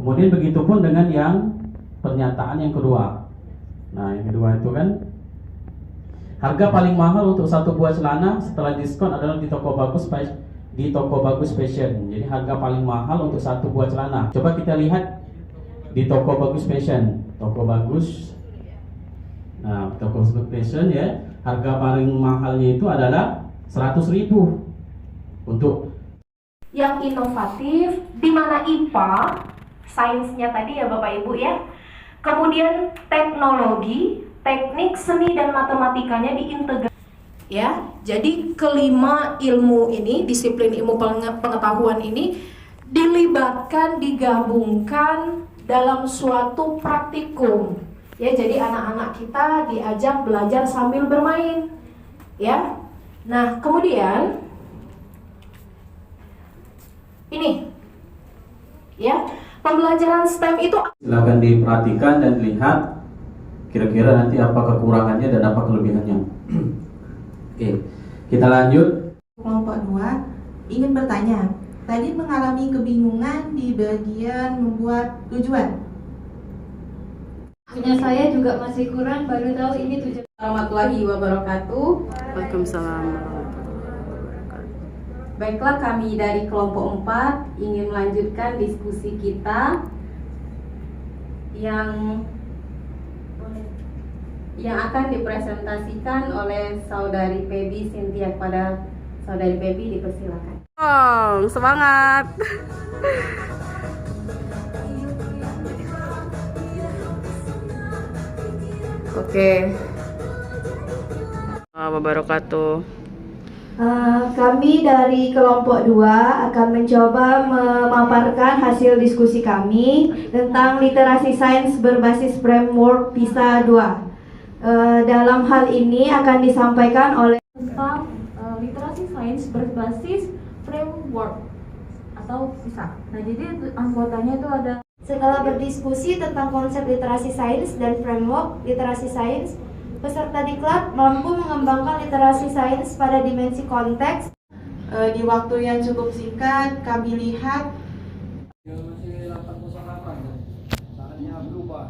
Kemudian begitu pun dengan yang pernyataan yang kedua. Nah, yang kedua itu kan harga paling mahal untuk satu buah celana setelah diskon adalah di Toko Bagus Fashion. Jadi harga paling mahal untuk satu buah celana. Coba kita lihat di Toko Bagus Fashion. Toko Bagus. Nah, Toko Bagus Fashion ya, harga paling mahalnya itu adalah 100.000 untuk yang inovatif, di mana IPA, sainsnya tadi ya Bapak Ibu ya. Kemudian teknologi, teknik, seni dan matematikanya diintegrasi. Ya, jadi kelima ilmu ini, disiplin ilmu pengetahuan ini dilibatkan, digabungkan dalam suatu praktikum. Ya, jadi anak-anak kita diajak belajar sambil bermain. Ya. Nah, kemudian ini ya, pembelajaran STEM itu silakan diperhatikan dan lihat kira-kira nanti apa kekurangannya dan apa kelebihannya. Oke, kita lanjut. Kelompok 2 ingin bertanya, tadi mengalami kebingungan di bagian membuat tujuan. Punya saya juga masih kurang, baru tahu ini tujuan. Warahmatullahi wabarakatuh. Waalaikumsalam. Baiklah, kami dari kelompok 4 ingin melanjutkan diskusi kita yang akan dipresentasikan oleh Saudari Pebi Cynthia. Kepada Saudari Pebi dipersilakan. Oh, semangat. Oke. Wabarakatuh. Kami dari kelompok 2 akan mencoba memaparkan hasil diskusi kami tentang literasi sains berbasis framework PISA 2. Dalam hal ini akan disampaikan oleh tentang literasi sains berbasis framework atau PISA. Nah, jadi anggotanya itu ada. Setelah berdiskusi tentang konsep literasi sains dan framework literasi sains, peserta diklat mampu mengembangkan literasi sains pada dimensi konteks. Di waktu yang cukup singkat, kami lihat masih 808 ya. Caranya berubah.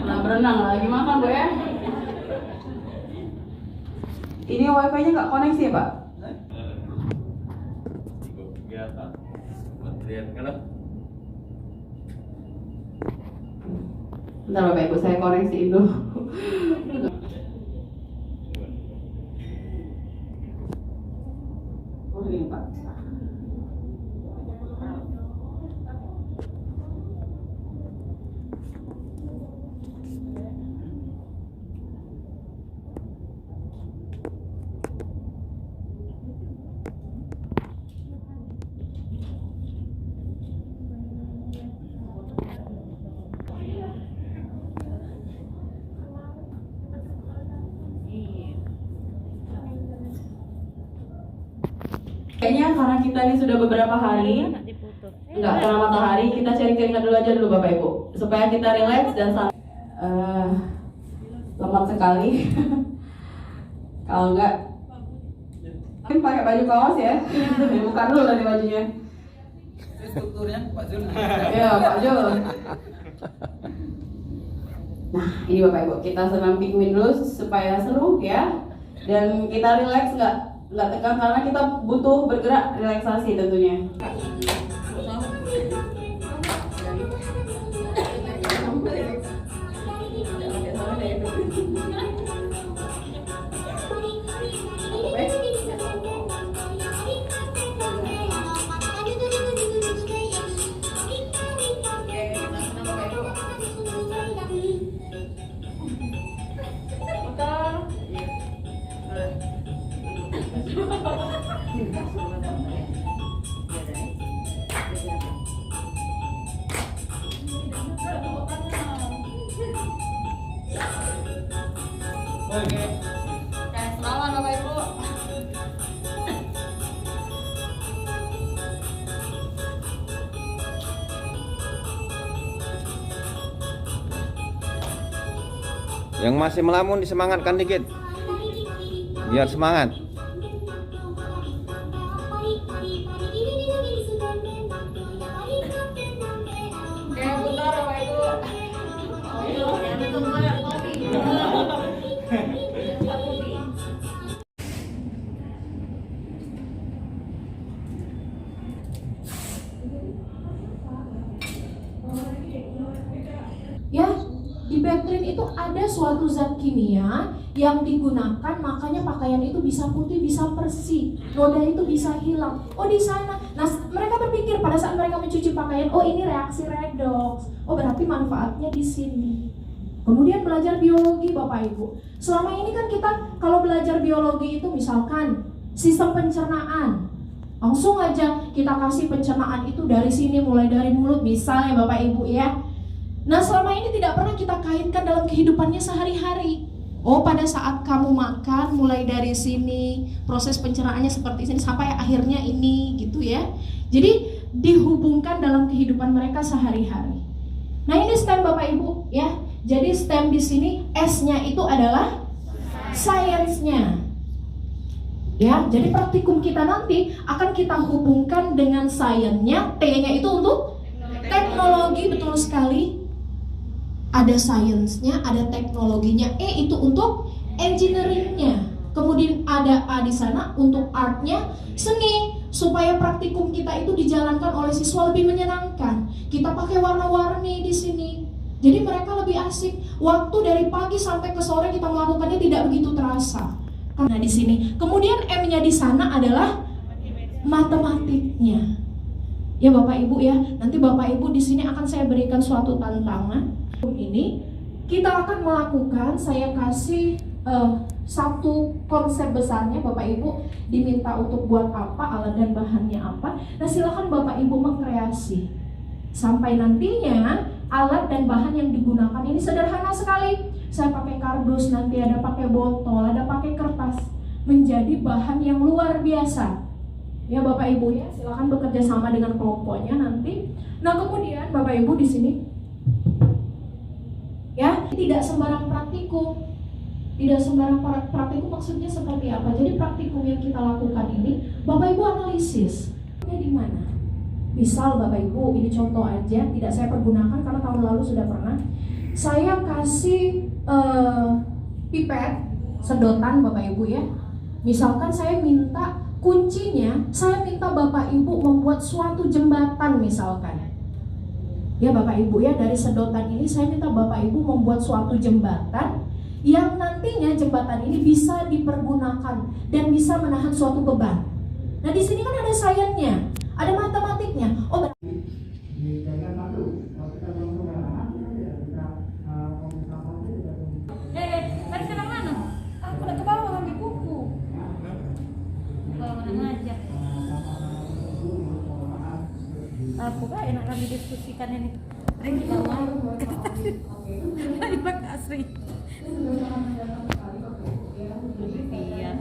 Nah, berenang lagi makan Bu ya. Ini wifi-nya nggak koneksi ya Pak? Kegiatan kementerian kan. Bentar Bapak Ibu, saya koneksiin dulu. Oh ini Pak. Kayaknya karena kita ini sudah beberapa hari nggak kena matahari, kita sharing keringat dulu aja dulu Bapak Ibu, supaya kita relax dan lemot sekali. Kalau enggak, pakai baju kaos ya, bukan dulu tadi bajunya. Strukturnya Pak Jul. Iya Pak Jul. Nah ini Bapak Ibu, kita senam penguin dulu supaya seru ya, dan kita relax nggak tegang karena kita butuh bergerak, relaksasi tentunya. Selamat Bapak Ibu. Yang masih melamun disemangatkan dikit. Biar semangat. Ya, di baktrin itu ada suatu zat kimia yang digunakan, makanya pakaian itu bisa putih, bisa bersih, noda itu bisa hilang. Oh, di sana. Nah, mereka berpikir pada saat mereka mencuci pakaian, oh ini reaksi redox. Oh, berarti manfaatnya di sini. Kemudian belajar biologi, Bapak Ibu. Selama ini kan kita kalau belajar biologi itu misalkan sistem pencernaan. Langsung aja kita kasih pencernaan itu dari sini, mulai dari mulut misalnya Bapak Ibu ya. Nah, selama ini tidak pernah kita kaitkan dalam kehidupannya sehari-hari. Oh, pada saat kamu makan, mulai dari sini, proses pencernaannya seperti ini, sampai akhirnya ini, gitu ya. Jadi, dihubungkan dalam kehidupan mereka sehari-hari. Nah, ini STEM Bapak Ibu, ya. Jadi, STEM di sini, S-nya itu adalah science-nya. Ya, jadi praktikum kita nanti akan kita hubungkan dengan science-nya, T-nya itu untuk teknologi, betul sekali. Ada sainsnya, ada teknologinya. E itu untuk engineeringnya. Kemudian ada A di sana untuk artnya, seni. Supaya praktikum kita itu dijalankan oleh siswa lebih menyenangkan. Kita pakai warna-warni di sini. Jadi mereka lebih asik. Waktu dari pagi sampai ke sore kita melakukannya tidak begitu terasa. Nah di sini. Kemudian M-nya di sana adalah matematiknya. Ya Bapak Ibu ya. Nanti Bapak Ibu di sini akan saya berikan suatu tantangan. Ini kita akan melakukan, saya kasih satu konsep besarnya. Bapak Ibu diminta untuk buat apa, alat dan bahannya apa. Nah silakan Bapak Ibu mengkreasi sampai nantinya alat dan bahan yang digunakan ini sederhana sekali. Saya pakai kardus, nanti ada pakai botol, ada pakai kertas, menjadi bahan yang luar biasa. Ya Bapak Ibu ya, silakan bekerja sama dengan kelompoknya nanti. Nah kemudian Bapak Ibu di sini ya, tidak sembarang praktikum. Tidak sembarang praktikum maksudnya seperti apa? Jadi praktikum yang kita lakukan ini, Bapak Ibu analisis. Di mana? Misal Bapak Ibu, ini contoh aja, tidak saya pergunakan karena tahun lalu sudah pernah. Saya kasih pipet, sedotan Bapak Ibu ya. Misalkan saya minta kuncinya, saya minta Bapak Ibu membuat suatu jembatan misalkan. Ya Bapak Ibu ya, dari sedotan ini saya minta Bapak Ibu membuat suatu jembatan yang nantinya jembatan ini bisa dipergunakan dan bisa menahan suatu beban. Nah di sini kan ada sainsnya, ada matematiknya. Oh tadi sedang mana? Aku udah ke bawah ambil buku. Bawa mana aja? Aku gak enak kami diskusikan ini. Ayo bawah. Ayo Pak Asri. Iya.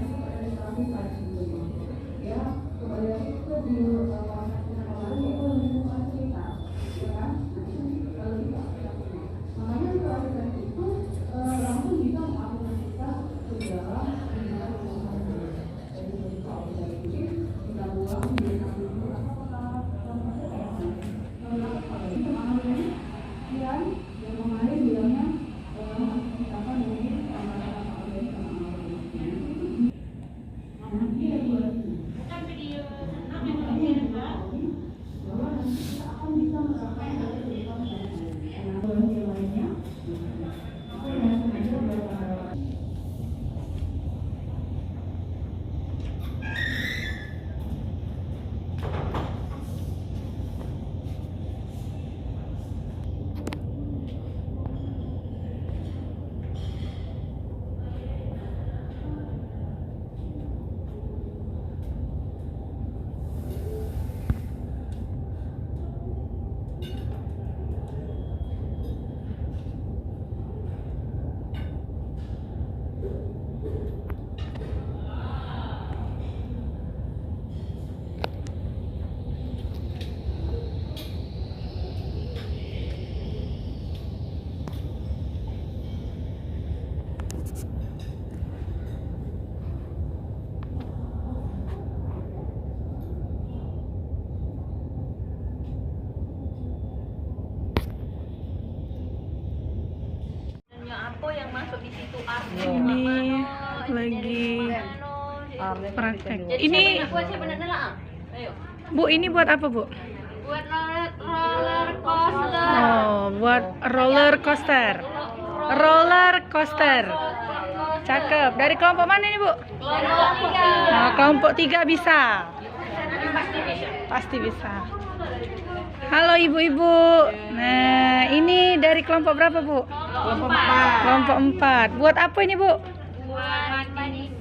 Ini lagi praktek. Ini Bu, ini buat apa, Bu? Buat roller coaster. Oh, buat roller coaster. Roller coaster. Cakep. Dari kelompok mana nih, Bu? Nah, kelompok 3 bisa. Pasti bisa. Halo ibu-ibu. Nah, ini dari kelompok berapa, Bu? Kelompok 4. Kelompok 4. Buat apa ini, Bu? Buat sains.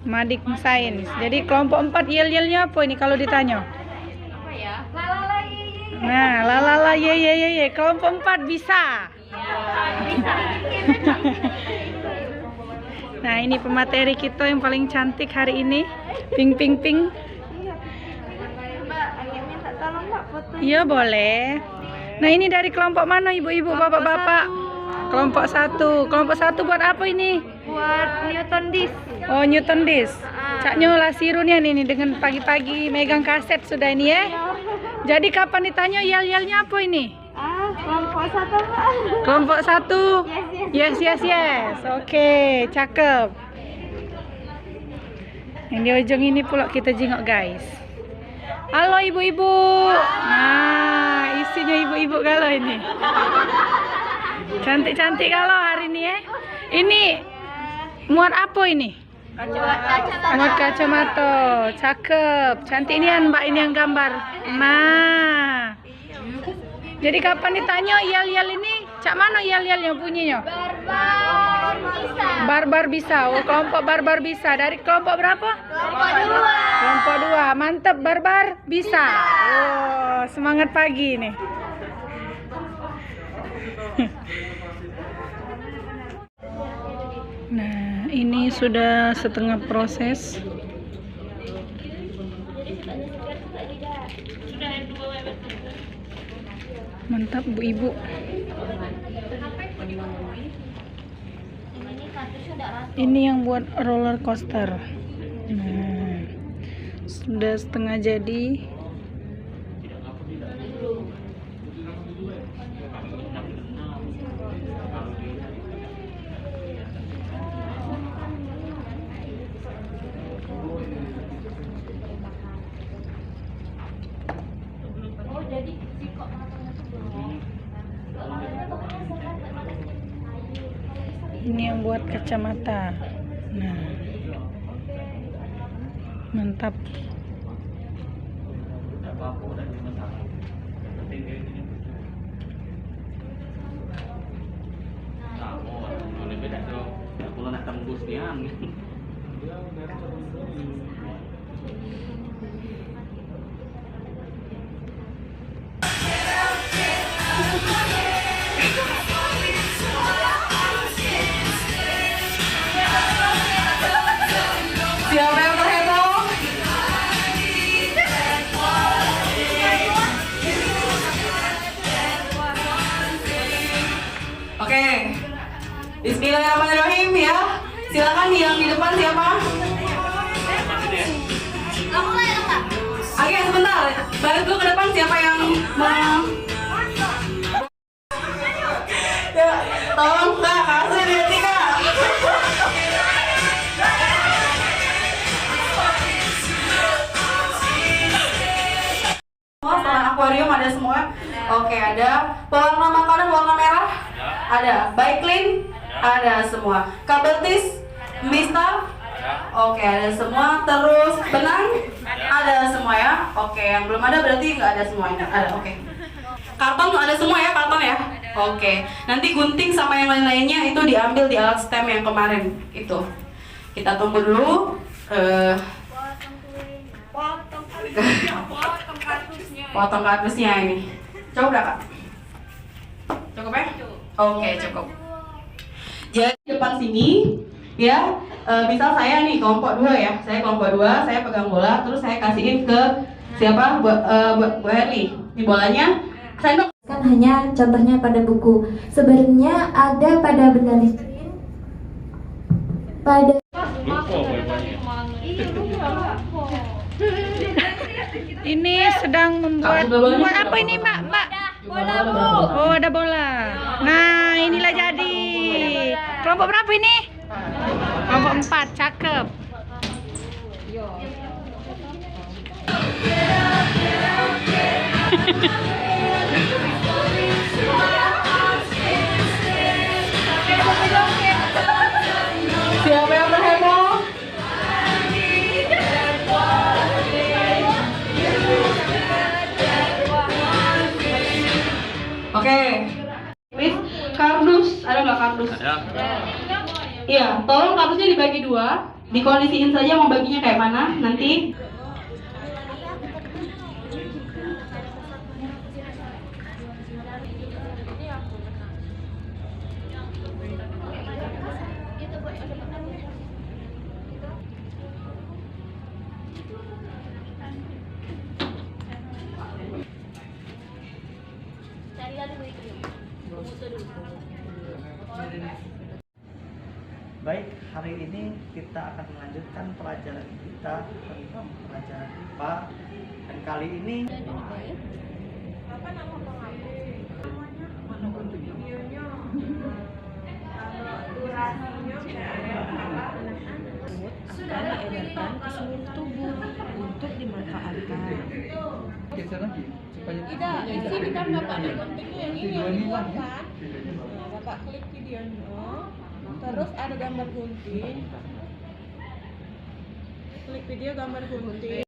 Madik Sains. Jadi kelompok 4 yel-yelnya apa ini kalau ditanya? Apa ya? Lalala ye. Nah, lalala ye ye ye ye. Kelompok 4 bisa. Bisa. Nah, ini pemateri kita yang paling cantik hari ini. Ping ping ping. Mbak, ingin minta tolong Mbak foto. Iya, boleh. Nah, ini dari kelompok mana ibu-ibu, bapak-bapak? Kelompok 1. Kelompok 1 buat apa ini? Buat Newton disk. Oh, Newton disk. Cak Nyola Sirunnya nih dengan pagi-pagi megang kaset sudah ini ya. Jadi kapan ditanya yel-yelnya apa ini? Kelompok 1 Mbak. Kelompok 1. Yes, yes, yes. Oke, cakep. Yang di ujung ini pula kita jengok, guys. Halo ibu-ibu. Nah, isinya ibu-ibu kalau ini. Cantik-cantik kalau hari ini ya. Ini muat apa ini? Muat kacamata. Cakep. Cantik ini kan Mbak, ini yang gambar. Nah. Jadi kapan ditanya yel-yel ini, cak mana yel-yelnya bunyinya? Barbar bisa. Barbar bisa. Oh, kelompok barbar bisa. Dari kelompok berapa? Kelompok 2. Kelompok 2. Mantap, barbar bisa. Oh, semangat pagi nih. Nah, ini sudah setengah proses. Mantap Bu Ibu. Ini yang buat roller coaster. Nah, sudah setengah jadi. Ini yang buat kacamata. Nah, mantap. Siapa yang terhitung? Oke. Bismillahirrahmanirrahim ya. Silakan yang di depan siapa? Oke, sebentar. Balik dulu ke depan siapa yang mau? Ya, tolong Kak, kasih di Kak. Setelah akuarium ada semua. Oke, ada pewarna makanan warna merah. Ada Baiklin, ada semua. Kabel tis, Mister. Oke, ada semua. Terus benang, ada semua ya. Oke, yang belum ada berarti nggak ada semuanya. Ada, oke. Karton ada semua ya, karton ya. Oke, nanti gunting sama yang lain-lainnya itu diambil di alat stem yang kemarin itu. Kita tunggu dulu. Potong kardusnya ini. Cukup udah Kak? Cukup ya? Oke, cukup. Jadi depan sini ya, misal saya nih kelompok 2 ya. Saya kelompok 2, saya pegang bola, terus saya kasihin ke siapa? Bu Herli. Ini bolanya sendok. Kan hanya contohnya pada buku. Sebenarnya ada pada benda listrik, pada Ini sedang membuat apa ini Mbak? Oh, ada bola. Nah, inilah jadi. Kelompok berapa ini? Kelompok 4, cakep. Siapa yang berheboh? Oke. Please, kardus, ada nggak kardus? Ada. Iya, tolong kardusnya dibagi 2. Dikondisiin saja mau baginya kayak mana nanti. Baik, hari ini kita akan melanjutkan pelajaran kita tentang pelajaran IPA. Dan kali ini sudah diedarkan ke seluruh tubuh untuk dimanfaatkan. Geser lagi supaya Tidak, isi di kan Bapak di guntingnya yang ini yang dibuat kan. Nah, Bapak klik videonya, terus ada gambar gunting. Klik video gambar gunting.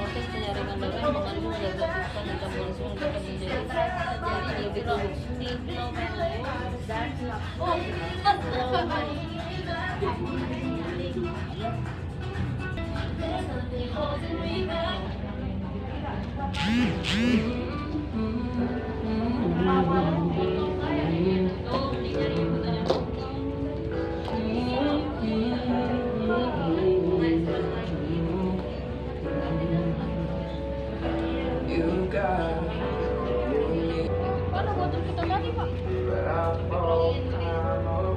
Proses penyaringan darah mengandung zat substan metabolisme dapat menjadi diproduksi Mana botol kita tadi, Pak?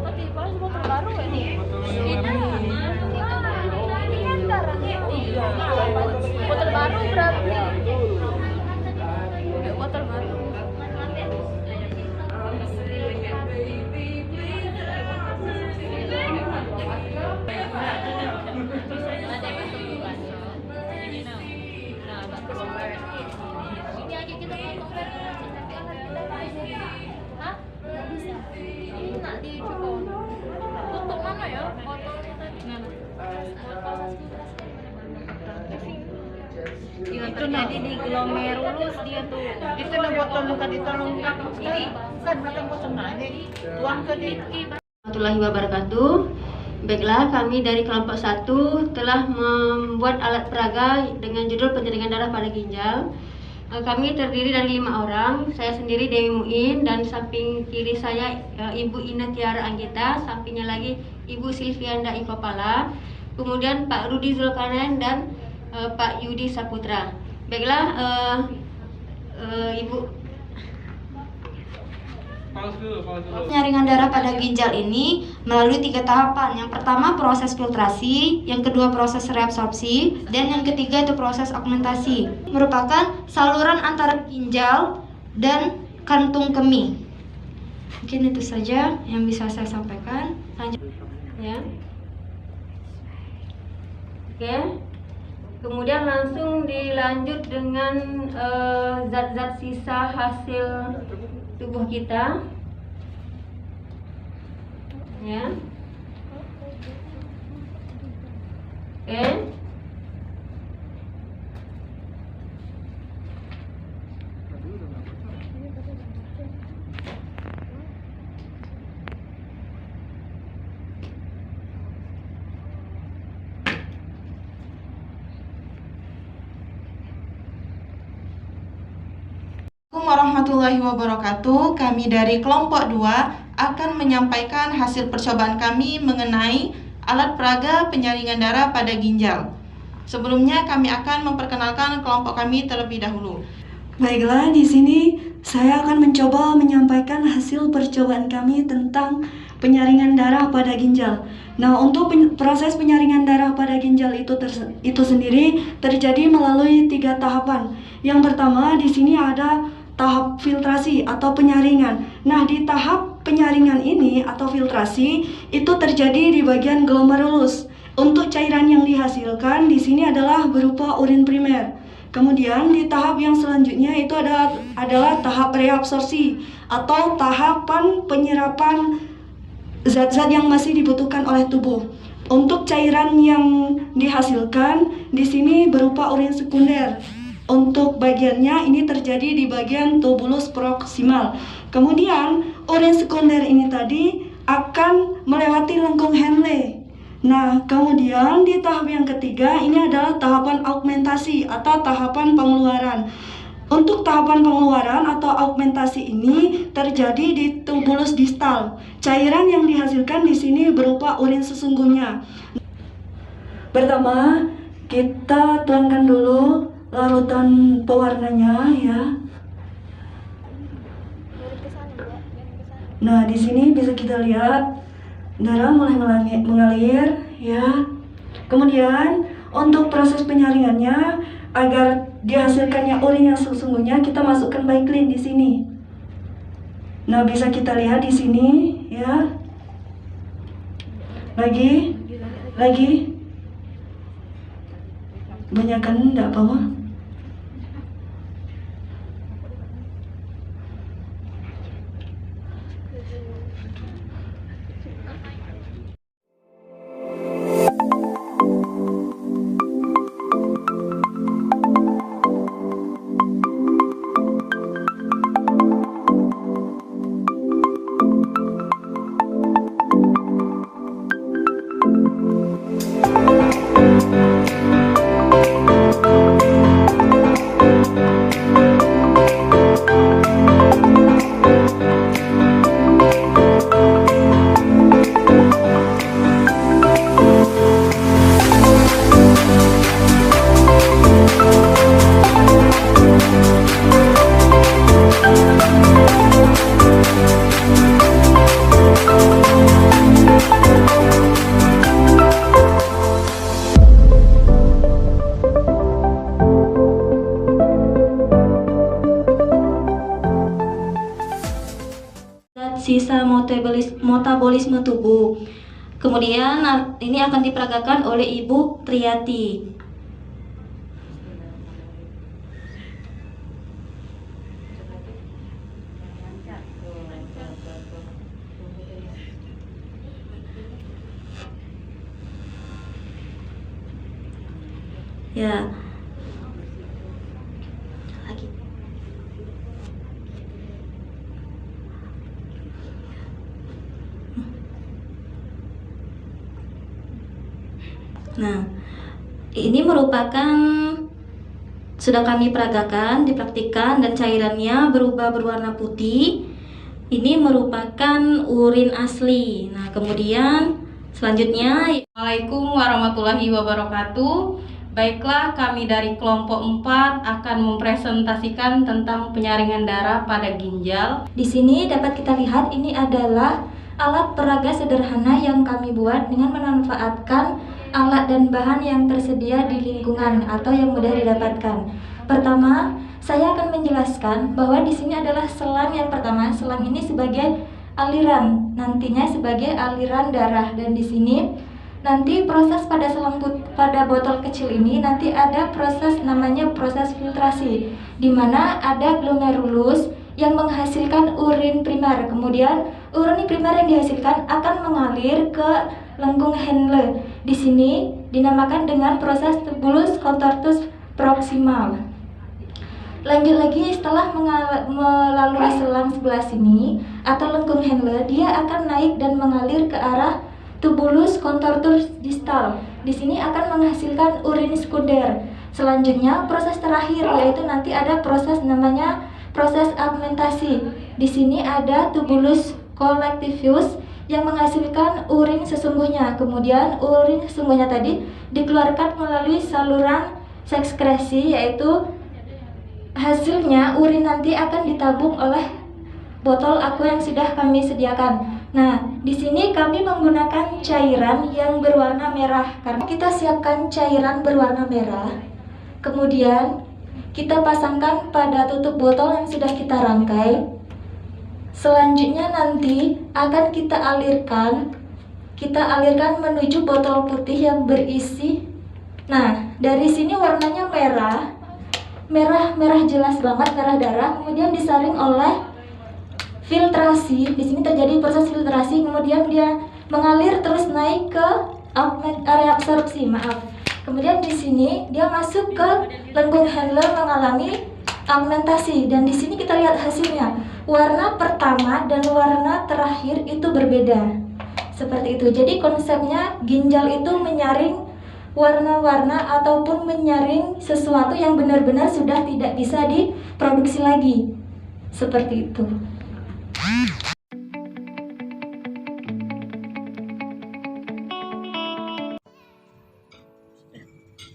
Tadi pas botol baru ini. Botol baru berarti. Botol baru. Ini aja kita potong. Hah? Nggak bisa. Ini nak dicoba. Untuk mana ya? Botolnya tadi. itu nanti di glomerulus dia tuh. Itu lah botol luka ditolong ini. Kan macam botol nanti tuang ke di. Warahmatullahi wabarakatuh. Baiklah, kami dari kelompok 1 telah membuat alat peraga dengan judul penjaringan darah pada ginjal. Kami terdiri dari 5 orang. Saya sendiri Dewi Muin, dan samping kiri saya Ibu Ina Tiara Anggita, sampingnya lagi Ibu Silvianda Ikopala, kemudian Pak Rudi Zulkarnain dan Pak Yudi Saputra. Baiklah, Ibu. Penyaringan darah pada ginjal ini melalui 3 tahapan. Yang pertama proses filtrasi, yang kedua proses reabsorpsi, dan yang ketiga itu proses augmentasi. Merupakan saluran antara ginjal dan kantung kemih. Mungkin itu saja yang bisa saya sampaikan. Lanjut Ya. Oke. Kemudian langsung dilanjut dengan zat-zat sisa hasil tubuh kita, ya. Oke. warahmatullahi wabarakatuh. Kami dari kelompok 2 akan menyampaikan hasil percobaan kami mengenai alat peraga penyaringan darah pada ginjal. Sebelumnya kami akan memperkenalkan kelompok kami terlebih dahulu. Baiklah, di sini saya akan mencoba menyampaikan hasil percobaan kami tentang penyaringan darah pada ginjal. Nah, untuk proses penyaringan darah pada ginjal itu sendiri terjadi melalui 3 tahapan. Yang pertama, di sini ada tahap filtrasi atau penyaringan. Nah, di tahap penyaringan ini atau filtrasi itu terjadi di bagian glomerulus. Untuk cairan yang dihasilkan di sini adalah berupa urin primer. Kemudian di tahap yang selanjutnya itu adalah tahap reabsorpsi atau tahapan penyerapan zat-zat yang masih dibutuhkan oleh tubuh. Untuk cairan yang dihasilkan di sini berupa urin sekunder. Untuk bagiannya ini terjadi di bagian tubulus proksimal. Kemudian urin sekunder ini tadi akan melewati lengkung Henle. Nah, kemudian di tahap yang ketiga ini adalah tahapan augmentasi atau tahapan pengeluaran. Untuk tahapan pengeluaran atau augmentasi ini terjadi di tubulus distal. Cairan yang dihasilkan di sini berupa urin sesungguhnya. Pertama, kita tuangkan dulu larutan pewarnanya ya. Nah, di sini bisa kita lihat darah mulai mengalir ya. Kemudian untuk proses penyaringannya agar dihasilkannya urin yang sesungguhnya kita masukkan Baiklin di sini. Nah, bisa kita lihat di sini ya. Lagi. Banyakkan enggak apa-apa. Sisa metabolisme tubuh. Kemudian ini akan diperagakan oleh Ibu Triati. Ya. Nah, ini merupakan sudah kami peragakan, dipraktikkan dan cairannya berubah berwarna putih. Ini merupakan urin asli. Nah, kemudian selanjutnya, Assalamualaikum warahmatullahi wabarakatuh. Baiklah, kami dari kelompok 4 akan mempresentasikan tentang penyaringan darah pada ginjal. Di sini dapat kita lihat ini adalah alat peraga sederhana yang kami buat dengan memanfaatkan alat dan bahan yang tersedia di lingkungan atau yang mudah didapatkan. Pertama, saya akan menjelaskan bahwa di sini adalah selang yang pertama. Selang ini sebagai aliran, nantinya sebagai aliran darah, dan di sini nanti proses pada pada botol kecil ini nanti ada proses namanya proses filtrasi, di mana ada glomerulus yang menghasilkan urin primer. Kemudian urin primer yang dihasilkan akan mengalir ke lengkung Henle. Di sini dinamakan dengan proses tubulus contortus proximal. Lanjut lagi, setelah melalui selang sebelah sini atau lengkung Henle, dia akan naik dan mengalir ke arah tubulus contortus distal. Di sini akan menghasilkan urin sekunder. Selanjutnya proses terakhir yaitu nanti ada proses namanya proses augmentasi. Di sini ada tubulus collectivus yang menghasilkan urin sesungguhnya. Kemudian urin sesungguhnya tadi dikeluarkan melalui saluran sekresi, yaitu hasilnya urin nanti akan ditabung oleh botol aqua yang sudah kami sediakan. Nah, di sini kami menggunakan cairan yang berwarna merah karena kita siapkan cairan berwarna merah. Kemudian kita pasangkan pada tutup botol yang sudah kita rangkai. Selanjutnya nanti akan kita alirkan menuju botol putih yang berisi. Nah, dari sini warnanya merah jelas banget, merah darah. Kemudian disaring oleh filtrasi. Di sini terjadi proses filtrasi, kemudian dia mengalir terus naik ke area absorpsi. Kemudian di sini dia masuk ke lengkung handler mengalami augmentasi, dan di sini kita lihat hasilnya. Warna pertama dan warna terakhir itu berbeda. Seperti itu. Jadi konsepnya ginjal itu menyaring warna-warna ataupun menyaring sesuatu yang benar-benar sudah tidak bisa diproduksi lagi. Seperti itu.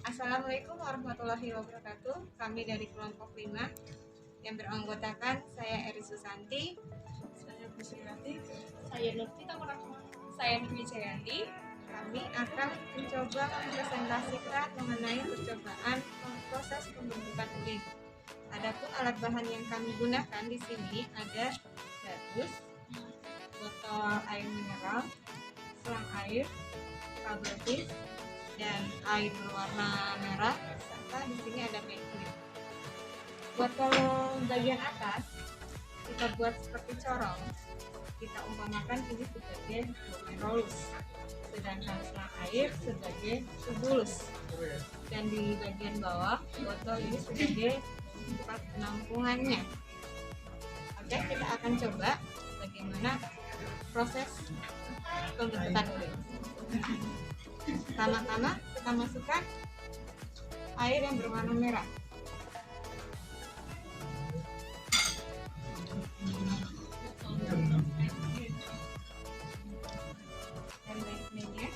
Assalamualaikum warahmatullahi wabarakatuh. Kami dari kelompok 5 yang beranggotakan saya Eri Susanti, saya Busirati, saya Nurtita Murakma, saya Dwi Jayanti. Kami akan mencoba mempresentasikan mengenai percobaan proses pembentukan urin. Adapun alat bahan yang kami gunakan di sini ada gabus, botol air mineral, selang air, kabel tis, dan air berwarna merah, serta di sini ada backlit. Botol bagian atas kita buat seperti corong, kita umpamakan ini sebagai glomerulus, sedangkan selang air sebagai tubulus, dan di bagian bawah botol ini sebagai tempat penampungannya. Oke, kita akan coba bagaimana proses pembentukan urin. Pertama-tama kita masukkan air yang berwarna merah. Dan baiknya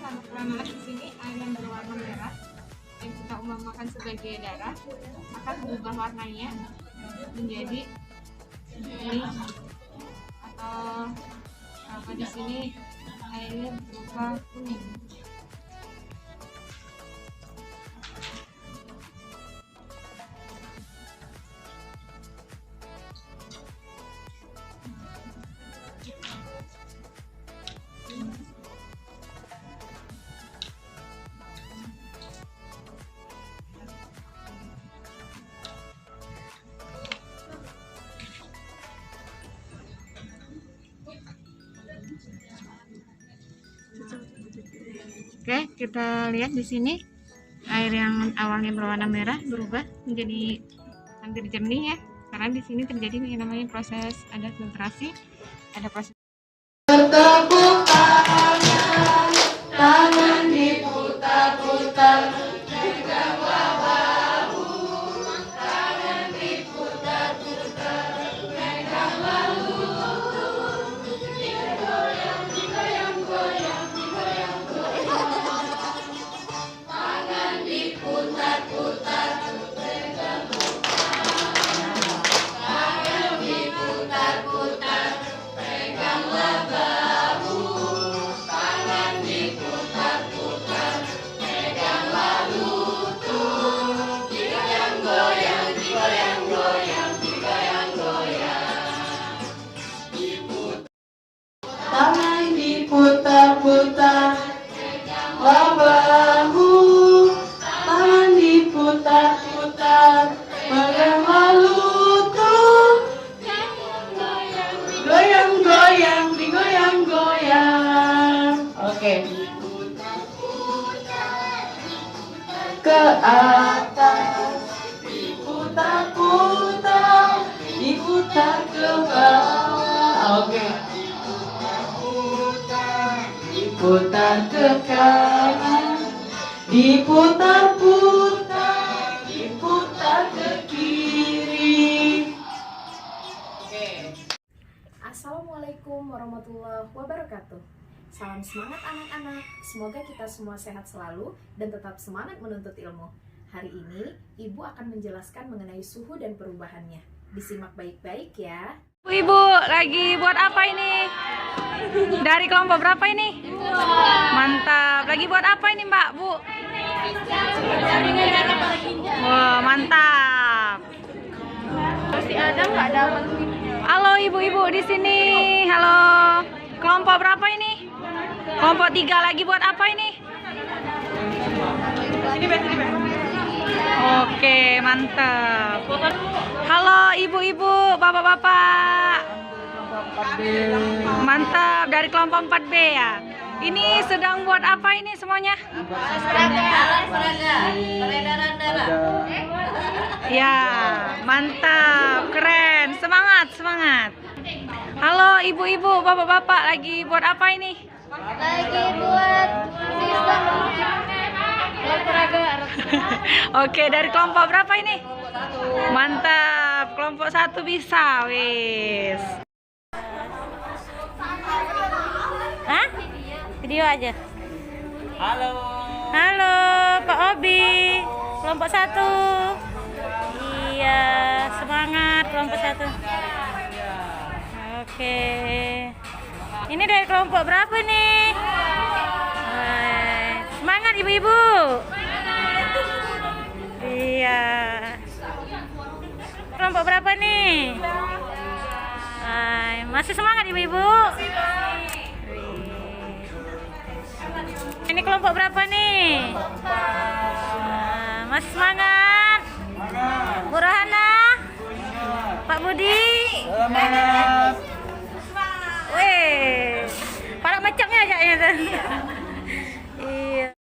lama-lama di sini air yang berwarna merah yang kita umpamakan sebagai darah akan berubah warnanya menjadi ini, atau apa di sini airnya berupa kuning. Oke, kita lihat di sini air yang awalnya berwarna merah berubah menjadi hampir jernih ya, karena di sini terjadi yang namanya proses ada filtrasi, ada proses. Bertepuk tangan, tangan diputar-putar, pegang bahu, tangan diputar-putar, pegang bahu, digoyang, digoyang, goyang, digoyang, goyang, tangan diputar-putar, pegang tangan diputar-putar, pegang Oke. Ke atas, diputar-putar, diputar ke bawah. Oke. Diputar ke kanan, diputar-putar, diputar ke kiri. Assalamualaikum warahmatullahi wabarakatuh. Salam semangat anak-anak. Semoga kita semua sehat selalu dan tetap semangat menuntut ilmu. Hari ini Ibu akan menjelaskan mengenai suhu dan perubahannya. Disimak baik-baik ya. Ibu lagi buat apa ini? Dari kelompok berapa ini? Mantap. Lagi buat apa ini Mbak, Bu? Wah, mantap. Masih ada nggak dapat? Halo ibu-ibu di sini. Halo. Kelompok berapa ini? Kelompok 3 lagi buat apa ini? Oke, mantap. Halo ibu-ibu, bapak-bapak. Mantap, dari kelompok 4B ya. Ini sedang buat apa ini semuanya? Peredaran darah. Ya, mantap, keren. Semangat, semangat. Halo ibu-ibu, bapak-bapak, lagi buat apa ini? Lagi buat sistem olahraga. Oke, dari kelompok berapa ini? Mantap, kelompok 1 bisa, wis. Hah? Video aja. Halo. Halo, Pak Obi, kelompok 1. Iya, semangat kelompok 1. Oke. Ini dari kelompok berapa nih? Semangat ibu-ibu. Iya. Kelompok berapa nih? Masih semangat ibu-ibu? Ini kelompok berapa nih? Masih semangat? Bu Rohana? Pak Budi? Semangat. Weh, para macamnya kayaknya tuh. Iya.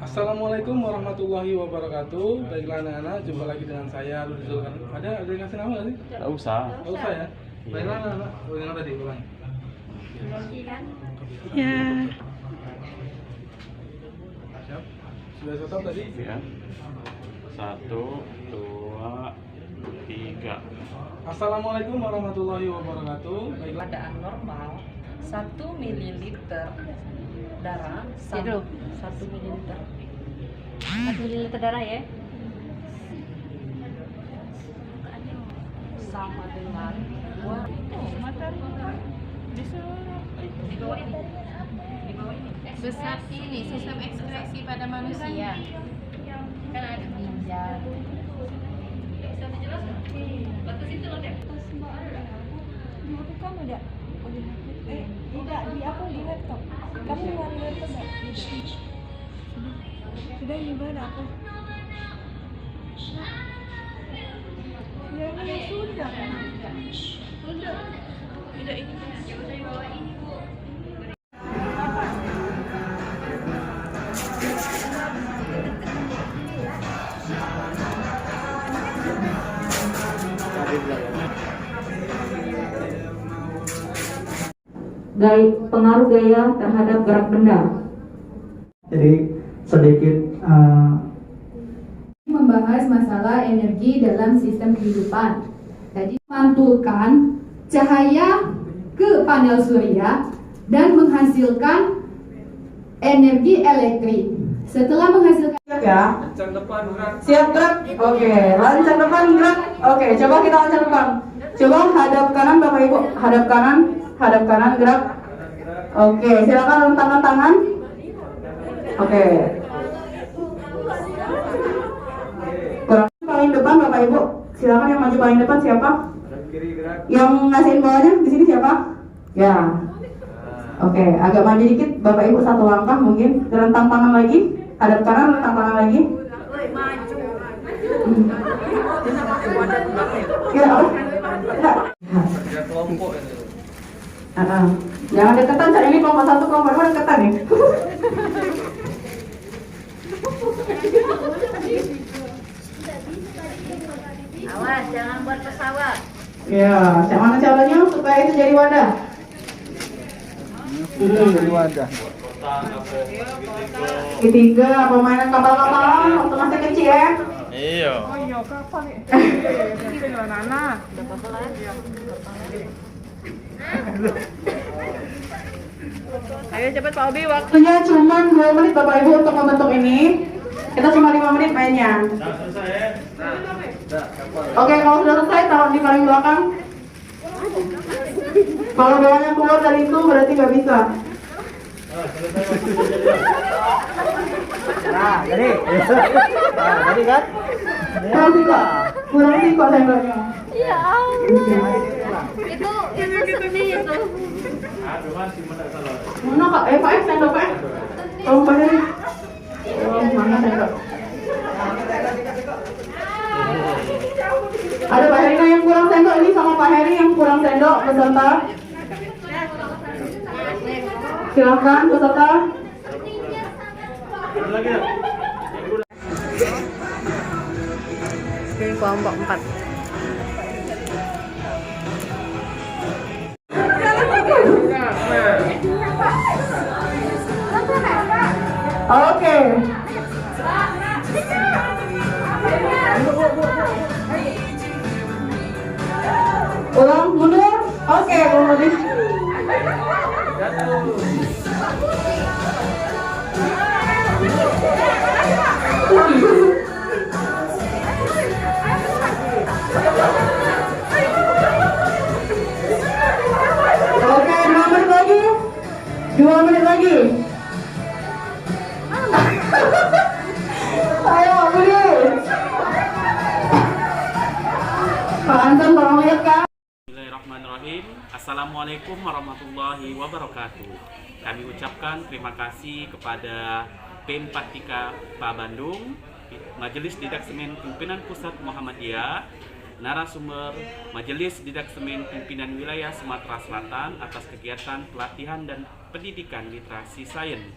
Assalamualaikum warahmatullahi wabarakatuh. Baiklah anak-anak, jumpa lagi dengan saya Rudi Zulkarnain. Ada yang ngasih nama nggak sih? Nggak usah. Nggak usah ya. Baiklah anak-anak, yang tadi ulang. Ya. Siap. Sudah tetap tadi? Ya. 1, 2, 3. Assalamualaikum warahmatullahi wabarakatuh. Baiklah. Keadaan normal 1 ml darah sama 1 ml. 4 ml darah ya. Sama dengan Besar ini sistem ekskresi pada manusia. Kan ada ginjal. Bisa dijelaskan? Batas itu loh deh. Kamu udah tidak di aku di laptop. Kamu nyari laptop nggak? Sudah di mana aku? Ya ini sudah. Sudah. Tidak ini. Saya bawa ini Bu. Pengaruh gaya terhadap gerak benda. Jadi sedikit membahas masalah energi dalam sistem kehidupan. Jadi memantulkan cahaya ke panel surya dan menghasilkan energi elektrik. Setelah menghasilkan ya. Lancang depan gerak. Siap gerak. Oke, lancang depan gerak. Oke, coba kita lancang depan. Coba hadap kanan Bapak Ibu, hadap kanan gerak. Oke, silakan rentangkan tangan. Oke. Gerak paling depan Bapak Ibu. Silakan yang maju paling depan siapa? Yang ngasihin bawahnya di sini siapa? Ya. Oke, agak maju dikit Bapak Ibu 1 langkah mungkin. Rentang tangan lagi. Hadap kanan, rentang tangan lagi. Kira apa? Kelompok ini. Jangan deketan, ini kelompok 1, kelompok 2 deketan nih. Ya, mana caranya supaya itu jadi wadah? Jadi wadah. Ketiga, permainan kapal-kapalan waktu masih kecil ya? Iya. Oh iya, kapan nih? Itu anak-anak. Ayo cepet Pak Obi, waktunya cuma 2 menit Bapak Ibu untuk membentuk ini. Kita cuma 5 menit mainnya. Oke, kalau sudah selesai taruh di paling belakang. Kalau bolanya keluar dari itu berarti nggak bisa. Nah, jadi kan? Kurang sih kok sendoknya. Ya Allah. Itu sedih itu. Mana kak? Pak F sendok Pak. Tolong Pak Heri. Oh, mana sendok? Ada Pak Herina yang kurang sendok ini sama Pak Heri yang kurang sendok peserta. Silakan peserta. Ini kelompok 4. Oke. Ulang mundur. Oke, kemudian. Oke, 2 menit lagi. 2 menit lagi. Ayo, Budi. Pak Anton, tolong lihat Kak. Bismillahirrahmanirrahim. Assalamualaikum warahmatullahi wabarakatuh. Kami ucapkan terima kasih kepada P4TK PA Bandung, Majelis Didaksemen Pimpinan Pusat Muhammadiyah, narasumber Majelis Didaksemen Pimpinan Wilayah Sumatera Selatan atas kegiatan pelatihan dan pendidikan literasi sains.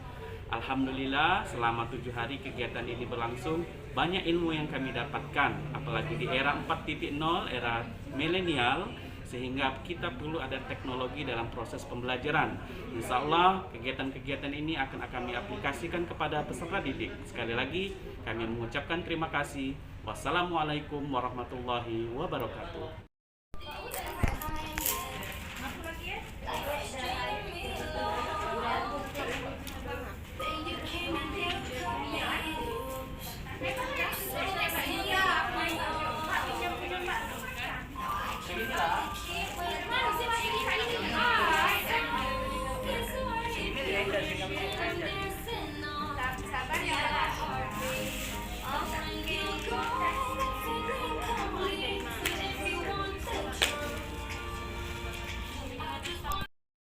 Alhamdulillah selama 7 hari kegiatan ini berlangsung, banyak ilmu yang kami dapatkan, apalagi di era 4.0, era milenial, sehingga kita perlu ada teknologi dalam proses pembelajaran. Insya Allah kegiatan-kegiatan ini akan kami aplikasikan kepada peserta didik. Sekali lagi kami mengucapkan terima kasih. Wassalamualaikum warahmatullahi wabarakatuh.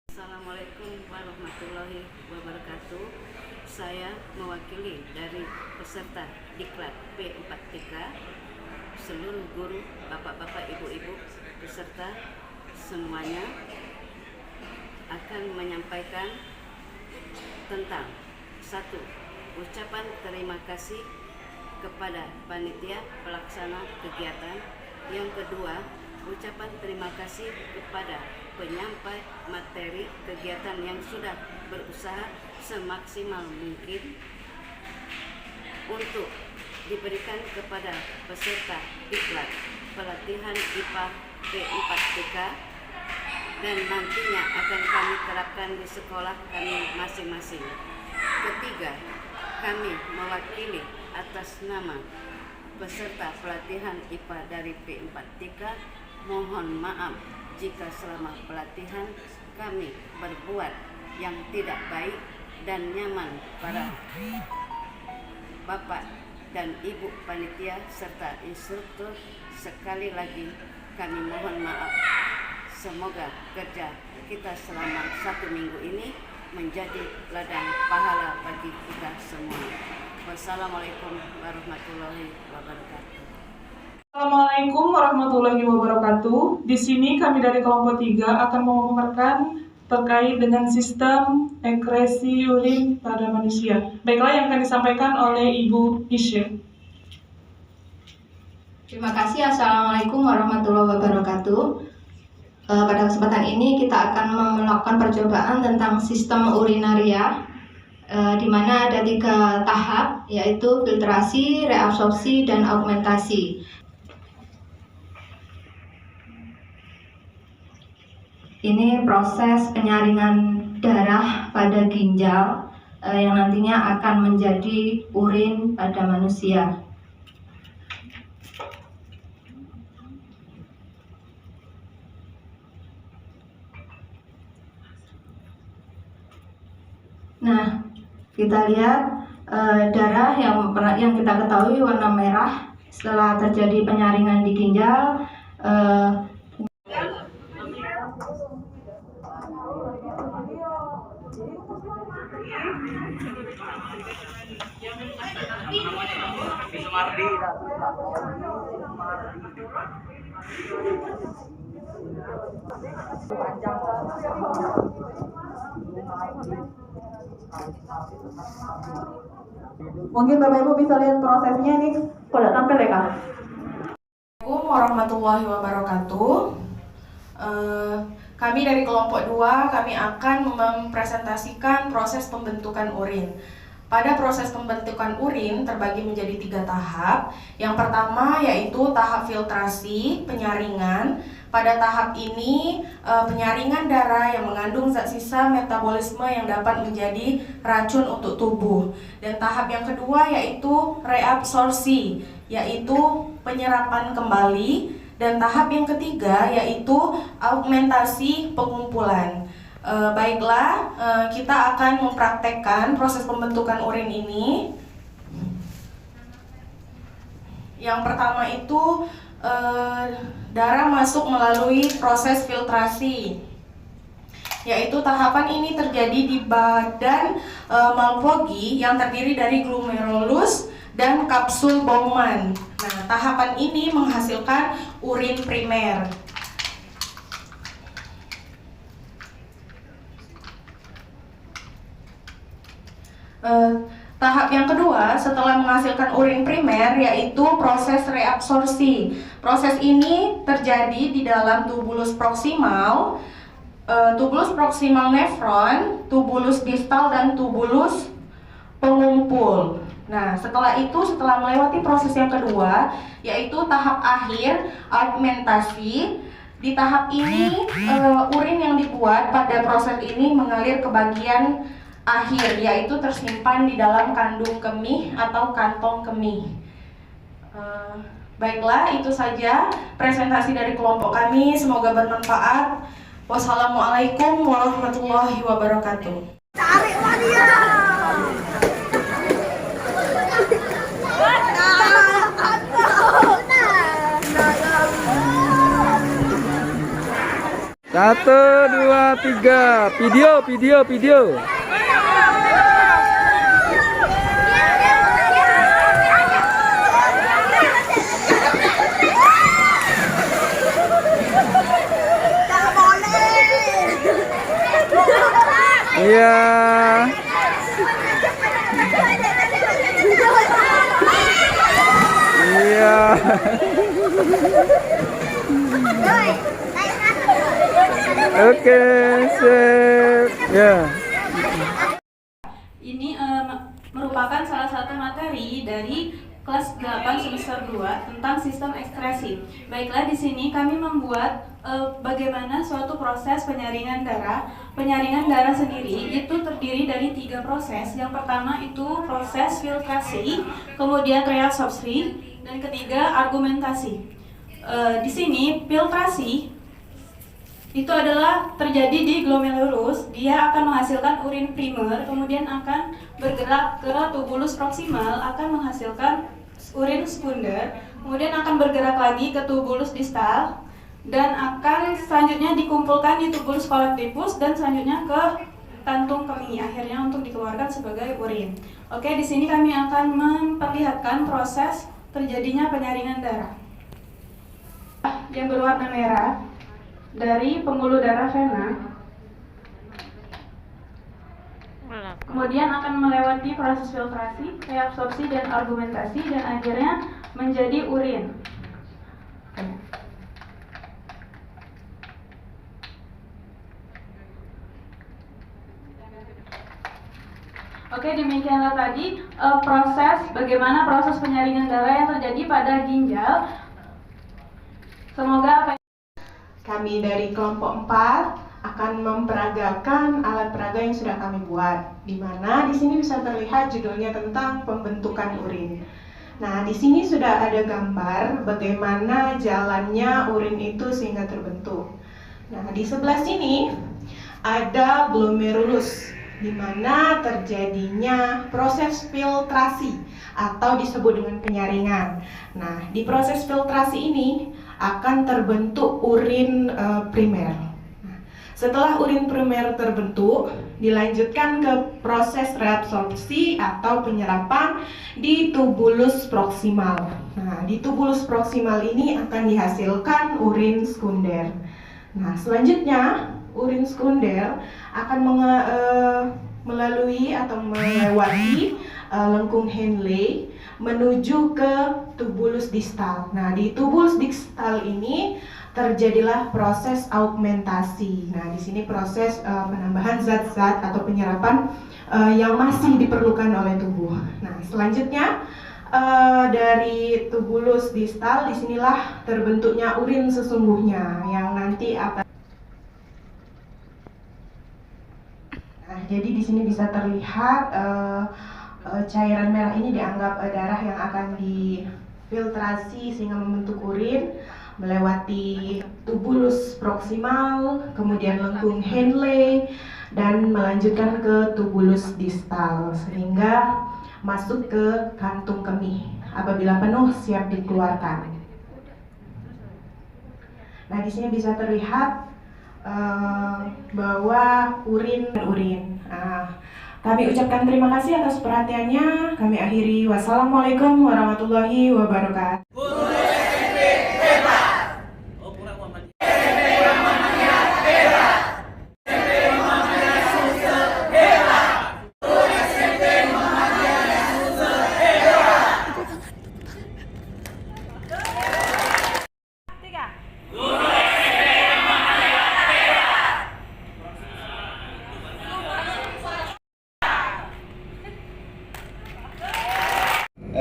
Assalamualaikum warahmatullahi wabarakatuh. Saya mewakili dari peserta Diklat P4TK, seluruh guru, bapak-bapak, ibu-ibu, peserta semuanya akan menyampaikan tentang 1. Ucapan terima kasih kepada panitia pelaksana kegiatan. Yang kedua, ucapan terima kasih kepada penyampai materi kegiatan yang sudah berusaha semaksimal mungkin untuk diberikan kepada peserta Diklat pelatihan IPA P4TK, dan nantinya akan kami terapkan di sekolah kami masing-masing. Ketiga, kami mewakili atas nama peserta pelatihan IPA dari P4TK, mohon maaf jika selama pelatihan kami berbuat yang tidak baik dan nyaman para bapak dan ibu panitia serta instruktur. Sekali lagi kami mohon maaf. Semoga kerja kita selama 1 minggu ini menjadi ladang pahala bagi kita semua. Wassalamualaikum warahmatullahi wabarakatuh. Assalamualaikum warahmatullahi wabarakatuh. Di sini kami dari kelompok 3 akan memaparkan terkait dengan sistem ekskresi urin pada manusia. Baiklah, yang akan disampaikan oleh Ibu Isya. Terima kasih. Assalamualaikum warahmatullahi wabarakatuh. Pada kesempatan ini kita akan melakukan percobaan tentang sistem urinaria, di mana ada 3 tahap, yaitu filtrasi, reabsorpsi, dan augmentasi. Ini proses penyaringan darah pada ginjal yang nantinya akan menjadi urin pada manusia. Nah, kita lihat darah yang kita ketahui warna merah setelah terjadi penyaringan di ginjal. Mungkin Bapak Ibu bisa lihat prosesnya nih. Kalau tampil ya Kak. Assalamualaikum warahmatullahi wabarakatuh. Kami dari kelompok 2, kami akan mempresentasikan proses pembentukan urin. Pada proses pembentukan urin terbagi menjadi 3 tahap. Yang pertama yaitu tahap filtrasi, penyaringan. Pada tahap ini penyaringan darah yang mengandung zat sisa metabolisme yang dapat menjadi racun untuk tubuh. Dan tahap yang kedua yaitu reabsorpsi, yaitu penyerapan kembali. Dan tahap yang ketiga yaitu augmentasi pengumpulan. Baiklah, kita akan mempraktekkan proses pembentukan urin ini. Yang pertama itu darah masuk melalui proses filtrasi, yaitu tahapan ini terjadi di badan Malpighi yang terdiri dari glomerulus dan kapsul Bowman. Nah, tahapan ini menghasilkan urin primer. Tahap yang kedua setelah menghasilkan urin primer yaitu proses reabsorpsi. Proses ini terjadi di dalam tubulus proksimal, nefron, tubulus distal, dan tubulus pengumpul. Nah, setelah melewati proses yang kedua yaitu tahap akhir augmentasi. Di tahap ini urin yang dibuat pada proses ini mengalir ke bagian akhir, yaitu tersimpan di dalam kandung kemih atau kantong kemih. Baiklah, itu saja presentasi dari kelompok kami. Semoga bermanfaat. Wassalamualaikum warahmatullahi wabarakatuh. Tarik dia. Satu, dua, tiga. Video. Iya. Iya. Oke, sip. Ya. Ini merupakan salah satu materi dari kelas 8 semester 2 tentang sistem ekskresi. Baiklah, di sini kami membuat bagaimana suatu proses penyaringan darah. Penyaringan darah sendiri itu terdiri dari 3 proses. Yang pertama itu proses filtrasi, kemudian reabsorpsi, dan ketiga argumentasi. Di sini filtrasi itu adalah terjadi di glomerulus. Dia akan menghasilkan urin primer, kemudian akan bergerak ke tubulus proksimal, akan menghasilkan urin sekunder, kemudian akan bergerak lagi ke tubulus distal, dan akan selanjutnya dikumpulkan di tubulus kolektivus dan selanjutnya ke kantung kemih, akhirnya untuk dikeluarkan sebagai urin. Oke, di sini kami akan memperlihatkan proses terjadinya penyaringan darah. Yang berwarna merah dari pembuluh darah vena, kemudian akan melewati proses filtrasi, reabsorpsi, dan argumentasi, dan akhirnya menjadi urin. Oke, demikianlah tadi bagaimana proses penyaringan darah yang terjadi pada ginjal. Semoga kami dari kelompok 4 akan memperagakan alat peraga yang sudah kami buat, di mana di sini bisa terlihat judulnya tentang pembentukan urin. Nah, di sini sudah ada gambar bagaimana jalannya urin itu sehingga terbentuk. Nah, di sebelah sini ada glomerulus, di mana terjadinya proses filtrasi atau disebut dengan penyaringan. Nah, di proses filtrasi ini akan terbentuk urin primer. Nah, setelah urin primer terbentuk, dilanjutkan ke proses reabsorpsi atau penyerapan di tubulus proksimal. Nah, di tubulus proksimal ini akan dihasilkan urin sekunder. Nah, selanjutnya urin sekunder akan melalui atau melewati lengkung Henle menuju ke tubulus distal. Nah, di tubulus distal ini terjadilah proses augmentasi. Nah, di sini proses penambahan zat-zat atau penyerapan yang masih diperlukan oleh tubuh. Nah, selanjutnya dari tubulus distal disinilah terbentuknya urin sesungguhnya yang nanti akan. Nah, jadi di sini bisa terlihat cairan merah ini dianggap darah yang akan difiltrasi sehingga membentuk urin melewati tubulus proksimal, kemudian lengkung Henle, dan melanjutkan ke tubulus distal sehingga masuk ke kantung kemih. Apabila penuh siap dikeluarkan. Nah, di sini bisa terlihat bahwa urin. Kami ucapkan terima kasih atas perhatiannya. Kami akhiri. Wassalamualaikum warahmatullahi wabarakatuh.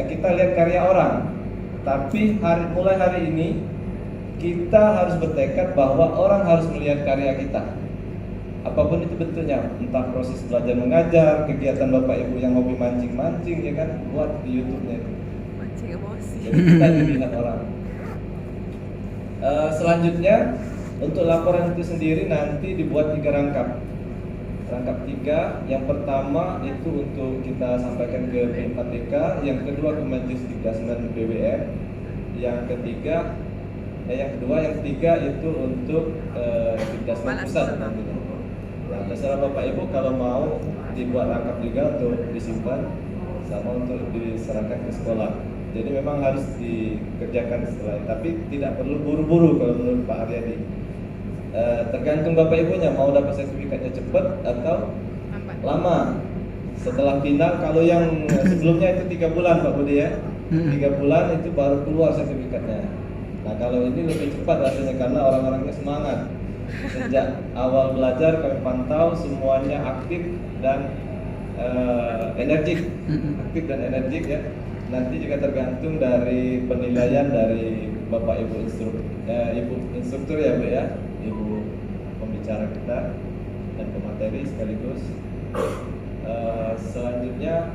Kita lihat karya orang, tapi mulai hari ini kita harus bertekad bahwa orang harus melihat karya kita, apapun itu bentuknya, entah proses belajar mengajar, kegiatan bapak ibu yang hobi mancing-mancing, ya kan, buat di YouTube-nya itu. Mancing emosi. Jadi kita dilihat orang. Selanjutnya untuk laporan itu sendiri nanti dibuat 3 rangkap. Rangkap 3, yang pertama itu untuk kita sampaikan ke P4TK, yang kedua ke Majelis Dikdasmen BWM, yang ketiga itu untuk Dikdasmen Pusat nantinya. Nah, terserah Bapak Ibu kalau mau dibuat rangkap juga untuk disimpan sama untuk diserahkan ke sekolah. Jadi memang harus dikerjakan setelah, tapi tidak perlu buru-buru kalau menurut Pak Aryadi. Tergantung Bapak Ibunya mau dapat sertifikatnya cepat atau lama. Setelah pindah, kalau yang sebelumnya itu 3 bulan Pak Budi ya, 3 bulan itu baru keluar sertifikatnya. Nah, kalau ini lebih cepat rasanya karena orang-orangnya semangat. Sejak awal belajar kami pantau semuanya aktif dan energik ya. Nanti juga tergantung dari penilaian dari Bapak Ibu instruktur ya Bu ya, Ibu pembicara kita dan pemateri sekaligus. Selanjutnya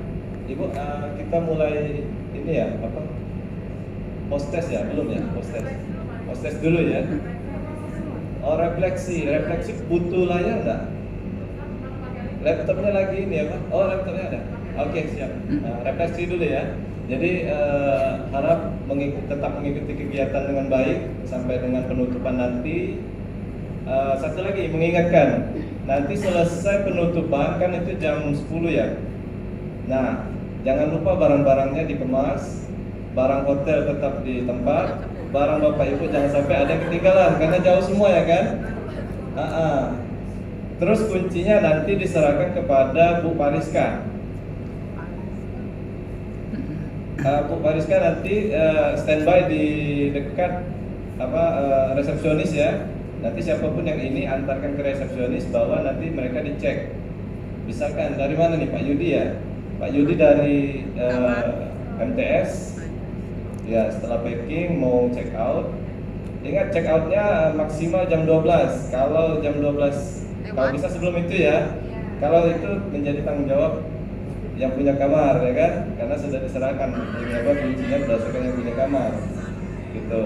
Ibu kita mulai ini ya post test ya, belum ya, post test dulu ya. Refleksi butuh layar enggak? Laptopnya lagi ini ya Pak? Oh, laptopnya ada. Oke, siap. Refleksi dulu ya. Jadi harap tetap mengikuti kegiatan dengan baik sampai dengan penutupan nanti. Satu lagi mengingatkan, nanti selesai penutupan kan itu jam 10 ya. Nah, jangan lupa barang-barangnya dikemas, barang hotel tetap di tempat, barang Bapak Ibu jangan sampai ada yang ketinggalan karena jauh semua ya kan. Terus kuncinya nanti diserahkan kepada Bu Pariska. Bu Pariska nanti standby di dekat resepsionis ya. Nanti siapapun yang ini antarkan ke resepsionis bahwa nanti mereka dicek Misalkan dari mana nih Pak Yudi ya? Pak Yudi dari MTS. Ya, setelah packing mau check out. Ingat check outnya maksimal jam 12. Kalau jam 12, kalau bisa sebelum itu ya. Kalau itu menjadi tanggung jawab yang punya kamar ya kan, karena sudah diserahkan kuncinya berdasarkan yang punya kamar gitu.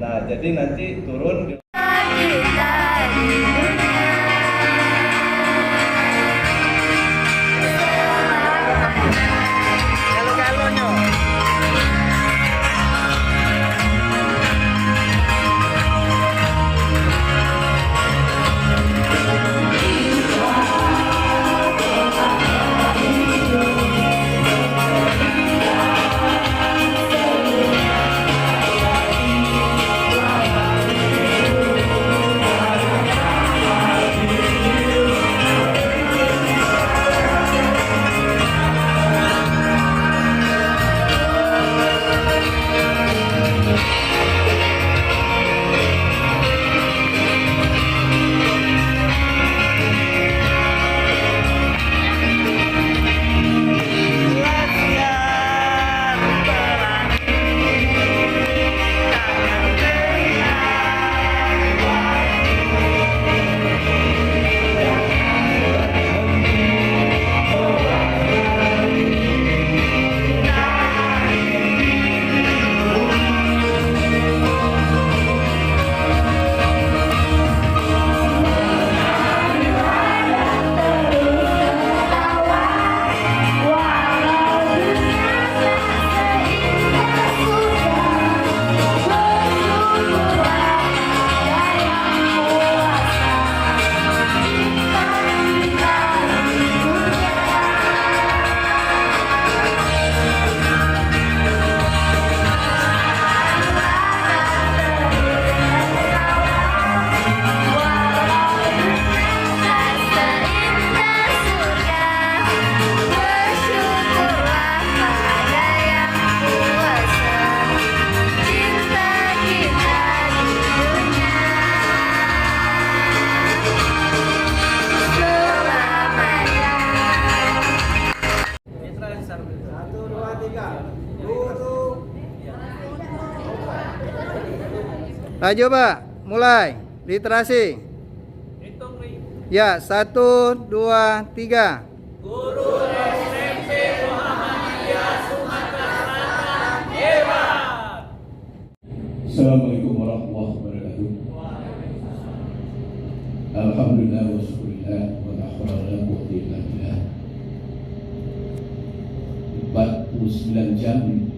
Nah jadi nanti turun Maju Pak, mulai literasi. Ya, 1, 2, 3. Guru SMP Muhammadiyah Sumatera Selatan hebat. Assalamualaikum warahmatullahi wabarakatuh. Alhamdulillah wa syukurillah wa la haula wa la quwwata illa billah. 49 jam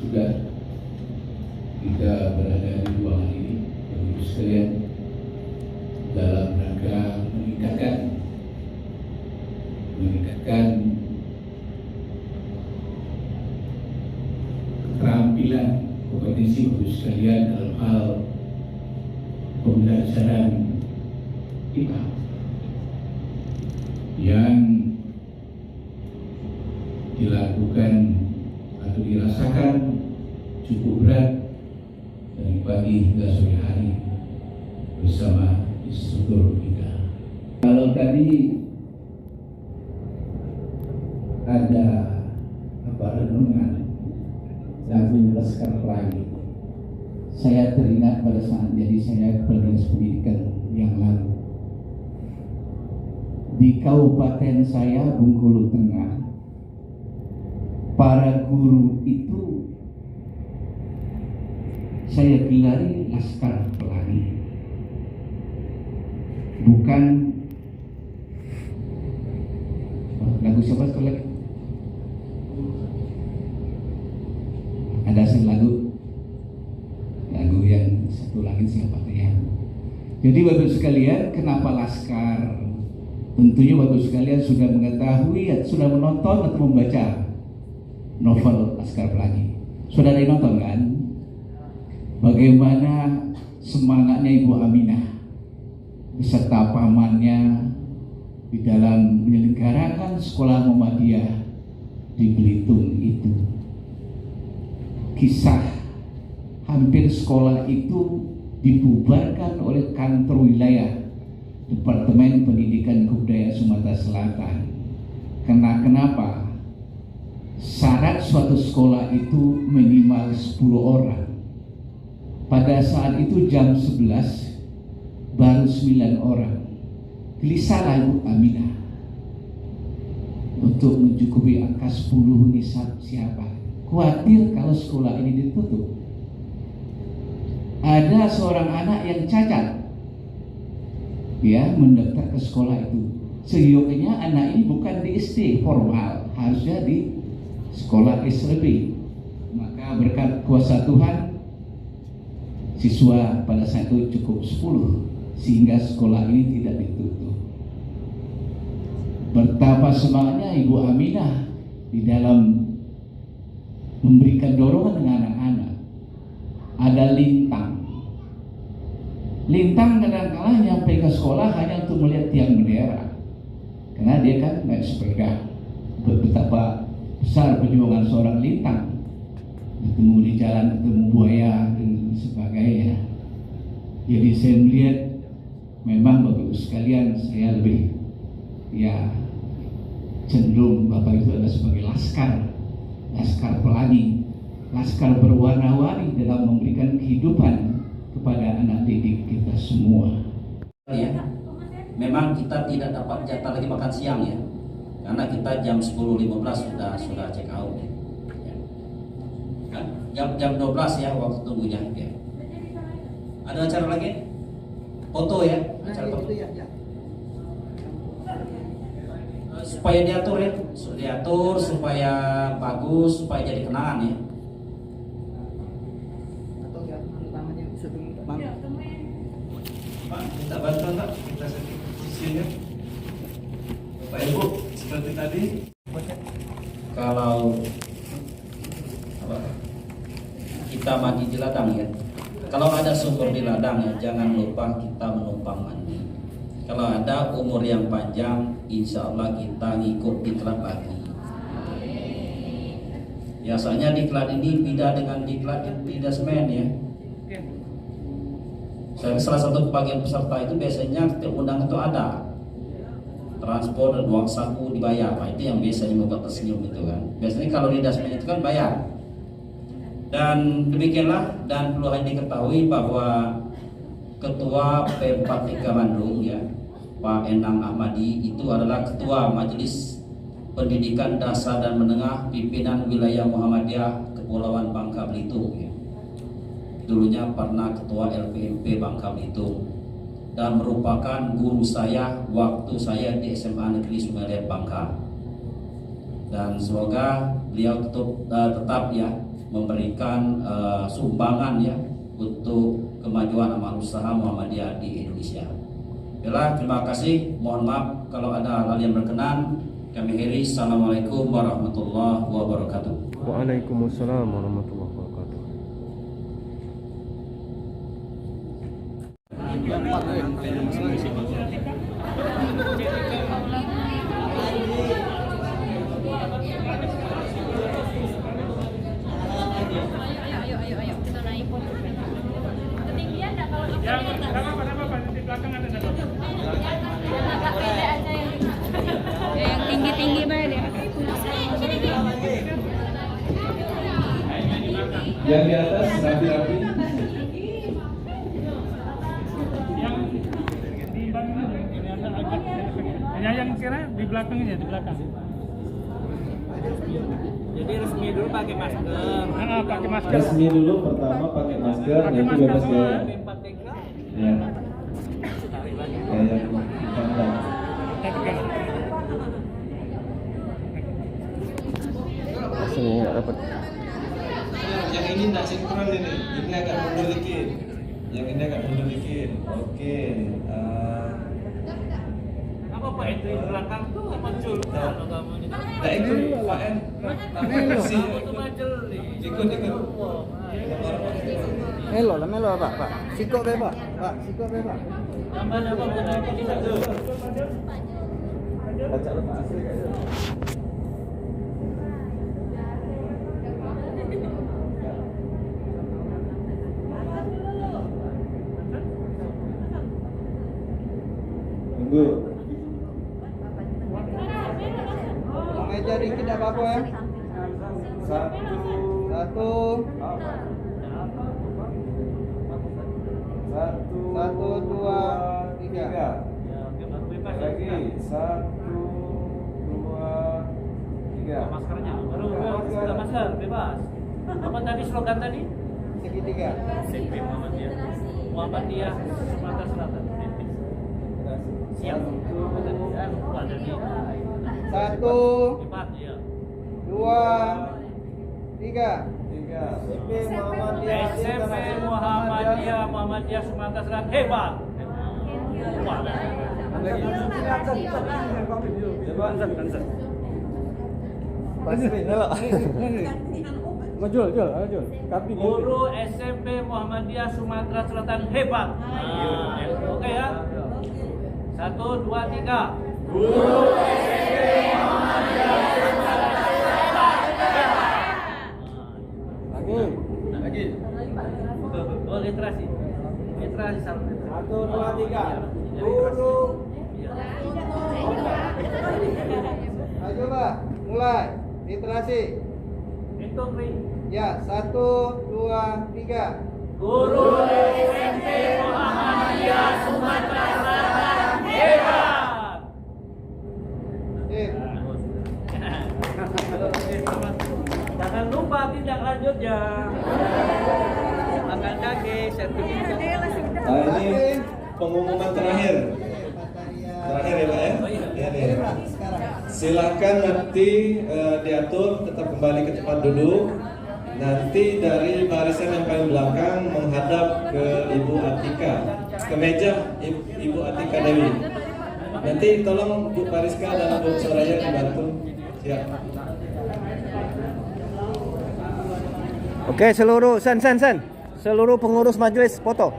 sudah kita berada di ruangan ini, Bapak-Ibu sekalian, dalam rangka meningkatkan keterampilan kompetensi Bapak-Ibu sekalian dalam hal pembelajaran IPA yang dilakukan atau dirasakan cukup berat dari pagi hingga sore hari bersama instruktur kita. Kalau tadi ada renungan lagu Laskar Pelangi, saya teringat pada saat jadi saya kepala dinas pendidikan yang lalu di kabupaten saya Bengkulu Tengah. Para guru itu saya gelari Laskar Pelangi, bukan lagu siapa sekali lagi? Ada lagu yang satu lagi siapa ya? Jadi Bapak sekalian, kenapa Laskar? Tentunya Bapak sekalian sudah mengetahui, sudah menonton atau membaca novel Laskar Pelangi. Sudah ada yang nonton kan? Bagaimana semangatnya Ibu Aminah beserta pamannya di dalam menyelenggarakan sekolah Muhammadiyah di Belitung itu. Kisah hampir sekolah itu dibubarkan oleh kantor wilayah Departemen Pendidikan Kebudayaan Sumatera Selatan Kenapa? Syarat suatu sekolah itu minimal 10 orang. Pada saat itu jam 11 baru 9 orang. Gelisahlah Ibu Aminah untuk mencukupi angka 10 nisab siapa? Khawatir kalau sekolah ini ditutup. Ada seorang anak yang cacat, ya, mendaftar ke sekolah itu. Seyogyanya anak ini bukan di SD formal, harusnya di sekolah SLB. Maka berkat kuasa Tuhan, siswa pada saat itu cukup 10, sehingga sekolah ini tidak ditutup. Betapa semangatnya Ibu Aminah di dalam memberikan dorongan dengan anak-anak. Ada Lintang. Lintang kadang-kadang nyampe ke sekolah hanya untuk melihat tiang bendera, karena dia kan naik sepeda. Betapa besar perjuangan seorang Lintang, ketemu di jalan, ketemu buaya dan sebagainya. Jadi saya melihat memang Bapak Ibu sekalian, saya lebih cenderung Bapak itu adalah sebagai laskar pelangi, laskar berwarna-warni dalam memberikan kehidupan kepada anak didik kita semua. Ya, memang kita tidak dapat jatah lagi makan siang ya, karena kita jam 10.15 sudah check out ya. Jam 12 ya waktu tunggunya ya. Ada acara lagi? Foto ya, acara foto. Supaya diatur supaya bagus, supaya jadi kenangan ya. Pak, kita bantu enggak? Kita sisinya. Bapak Ibu, seperti tadi, kalau kita mandi di ladang ya, kalau ada sumber di ladang ya, jangan lupa kita menumpang mandi. Kalau ada umur yang panjang, insya Allah kita ngikut diklat lagi. Biasanya diklat ini beda dengan diklat di dasmen ya. Salah satu pembagian peserta itu biasanya setiap undangan itu ada transport dan uang saku dibayar. Nah, itu yang biasanya membuat tersenyum itu kan. Biasanya kalau di dasmen itu kan bayar. Dan demikianlah, dan perlu diketahui bahwa Ketua P43 Bandung ya, Pak Enang Ahmadi itu adalah Ketua Majelis Pendidikan Dasar dan Menengah Pimpinan Wilayah Muhammadiyah Kepulauan Bangka Belitung ya. Dulunya pernah Ketua LPMP Bangka Belitung dan merupakan guru saya waktu saya di SMA Negeri Sungai Liat Bangka. Dan semoga beliau tetap ya memberikan sumbangan ya untuk kemajuan amal usaha Muhammadiyah di Indonesia. Baiklah, terima kasih. Mohon maaf kalau ada hal yang berkenan. Kami akhiri. Assalamualaikum warahmatullahi wabarakatuh. Waalaikumsalam warahmatullahi wabarakatuh. Yang tinggi-tinggi banget ya. Yang di atas rapi-rapi. Yang kira di belakangnya, di belakang. Jadi resmi dulu pakai masker. Pakai masker. Resmi dulu pertama pakai masker, nanti bebas gaya. Ya. Kayak pandang. Rasanya nggak dapat. Yang ini tidak sinkron ini agak mundur dikit. Yang ini agak mundur dikit. Oke. Apa Pak itu di belakang tuh muncul? Tak ikut Pak N. Ikut. Melo lah, melo Pak. Sikok be Pak. Sikok be Pak. Gambar apa benar kita tuh? Baca lepas asli kayak gitu. Tunggu. semua ya. Satu. Satu, dua, tiga. Lagi 1, 2, 3. Maskernya. Sudah masker, bebas. Apa tadi slogan tadi? Segitiga. SMP Muhammadiyah Sumatera Selatan. Siap. Ada di 1, 2, 3. SMP Muhammadiyah Sumatera Selatan hebat. Maju. Guru SMP Muhammadiyah Sumatera Selatan hebat. Oke ya. 1, 2, 3. Guru SMP Muhammadiyah Sumatera Selatan hebat. Lagi. Oh, literasi. Literasi sama. 1, 2, 3. Guru. Ayo Pak, mulai. Literasi. Hitung Ri. Ya, 1, 2, 3. Guru SMP Muhammadiyah Sumatera Selatan hebat. Jangan lupa tindak lanjutnya. Makan kaki, sertifikat. Nah, ini pengumuman terakhir. Terakhir ya Pak ya? Ya. Silakan nanti diatur tetap kembali ke tempat duduk. Nanti dari barisan yang paling belakang menghadap ke Ibu Atika, ke meja Ibu Atika Dewi. Nanti tolong Bu Pariska dan Bu Soraya dibantu. Siap. Oke, seluruh seluruh pengurus majelis foto.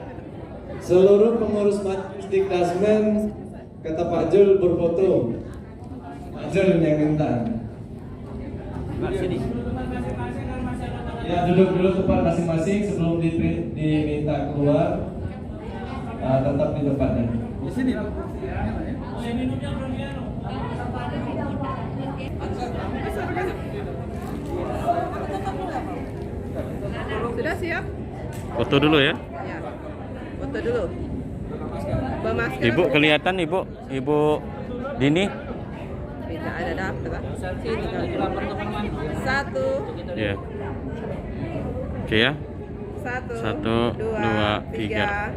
Seluruh pengurus majelis Dikdasmen kata Pak Jul berfoto. Pak Jul yang minta. Ya, duduk dulu tempat masing-masing sebelum diminta keluar. Tetap di tempatnya. Di sini. Sudah siap? Foto dulu ya. Ya. Foto dulu. Bermasker. Ibu kelihatan Ibu Dini. Tidak ada daftar. Sini. 1. Ya. Oke ya. 1, 2, 3.